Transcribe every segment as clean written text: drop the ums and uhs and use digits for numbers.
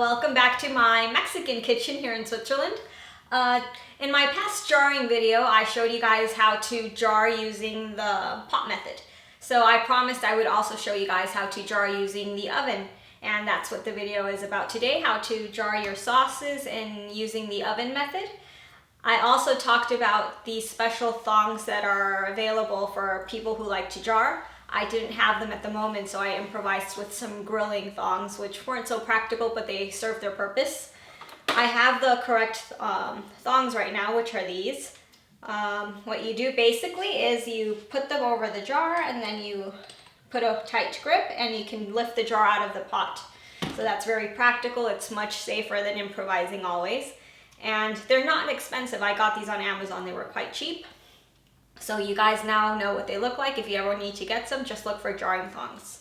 Welcome back to my Mexican kitchen here in Switzerland. In my past jarring video, I showed you guys how to jar using the pot method. So I promised I would also show you guys how to jar using the oven. And that's what the video is about today, how to jar your sauces and using the oven method. I also talked about these special thongs that are available for people who like to jar. I didn't have them at the moment, so I improvised with some grilling thongs, which weren't so practical, but they served their purpose. I have the correct thongs right now, which are these. What you do basically is you put them over the jar and then you put a tight grip and you can lift the jar out of the pot. So that's very practical. It's much safer than improvising always. And they're not expensive. I got these on Amazon. They were quite cheap. So you guys now know what they look like. If you ever need to get some, just look for jarring thongs.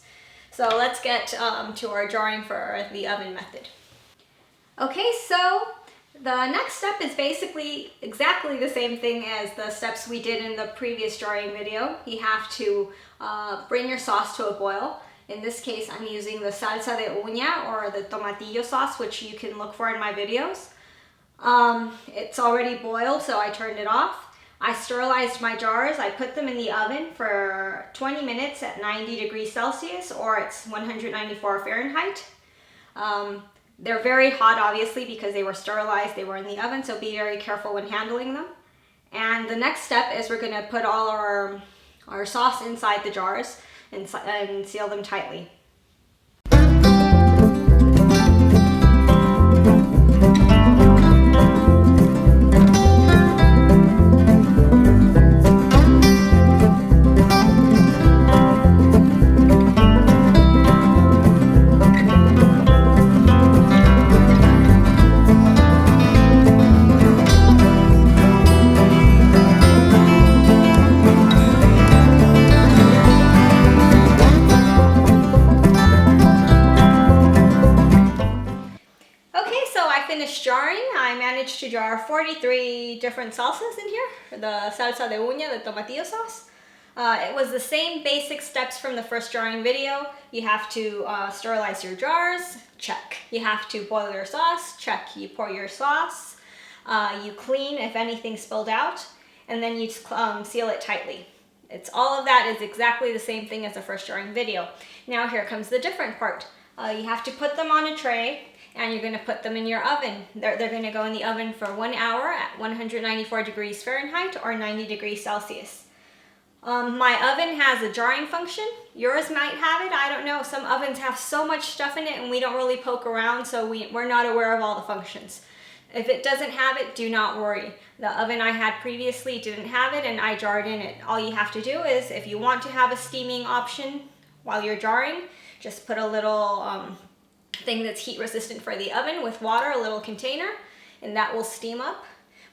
So let's get to our jarring for the oven method. Okay, so the next step is basically exactly the same thing as the steps we did in the previous jarring video. You have to bring your sauce to a boil. In this case, I'm using the salsa de uña or the tomatillo sauce, which you can look for in my videos. It's already boiled, so I turned it off. I sterilized my jars. I put them in the oven for 20 minutes at 90 degrees Celsius, or it's 194 Fahrenheit. They're very hot, obviously, because they were sterilized. They were in the oven, so be very careful when handling them. And the next step is we're going to put all our sauce inside the jars and seal them tightly. Jarring, I managed to jar 43 different salsas in here. The salsa de uña, the tomatillo sauce. It was the same basic steps from the first jarring video. You have to sterilize your jars, check. You have to boil your sauce, check. You pour your sauce, you clean if anything spilled out, and then you seal it tightly. All of that is exactly the same thing as the first jarring video. Now here comes the different part. You have to put them on a tray, and you're going to put them in your oven. They're going to go in the oven for 1 hour at 194 degrees Fahrenheit or 90 degrees Celsius. My oven has a jarring function. Yours might have it. I don't know. Some ovens have so much stuff in it and we don't really poke around, so we're not aware of all the functions. If it doesn't have it, do not worry. The oven I had previously didn't have it and I jarred in it. All you have to do is, if you want to have a steaming option while you're jarring, just put a little thing that's heat resistant for the oven with water, a little container, and that will steam up,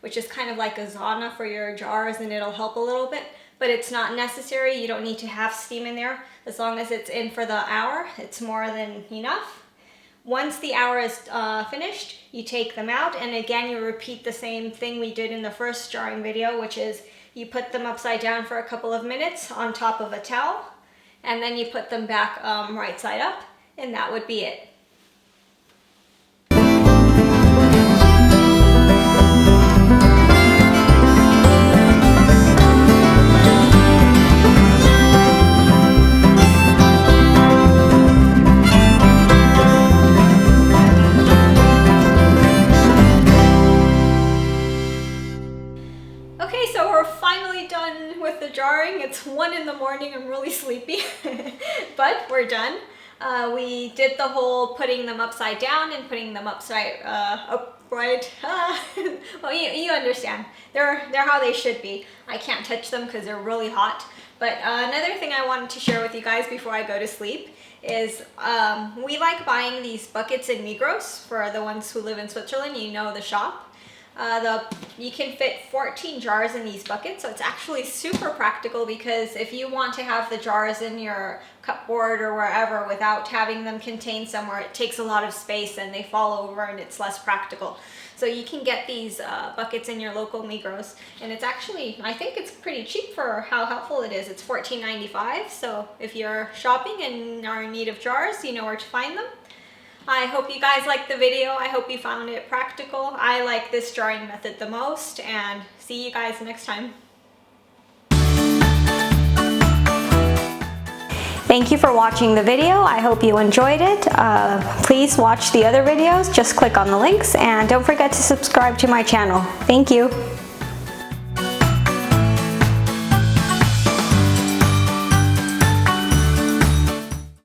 which is kind of like a sauna for your jars, and it'll help a little bit, but it's not necessary. You don't need to have steam in there. As long as it's in for the hour, it's more than enough. Once the hour is finished, you take them out, and again you repeat the same thing we did in the first jarring video, which is you put them upside down for a couple of minutes on top of a towel, and then you put them back right side up, and that would be it. Jarring. It's 1 in the morning. I'm really sleepy, but we're done. We did the whole putting them upside down and putting them upright. Well, you understand. They're how they should be. I can't touch them because they're really hot. But another thing I wanted to share with you guys before I go to sleep is we like buying these buckets in Migros. For the ones who live in Switzerland, you know the shop. You can fit 14 jars in these buckets, so it's actually super practical, because if you want to have the jars in your cupboard or wherever without having them contained somewhere, it takes a lot of space and they fall over and it's less practical. So you can get these buckets in your local Migros, and it's actually, I think it's pretty cheap for how helpful it is. It's $14.95, so if you're shopping and are in need of jars, you know where to find them. I hope you guys liked the video. I hope you found it practical. I like this drawing method the most, and see you guys next time. Thank you for watching the video. I hope you enjoyed it. Please watch the other videos. Just click on the links, and don't forget to subscribe to my channel. Thank you.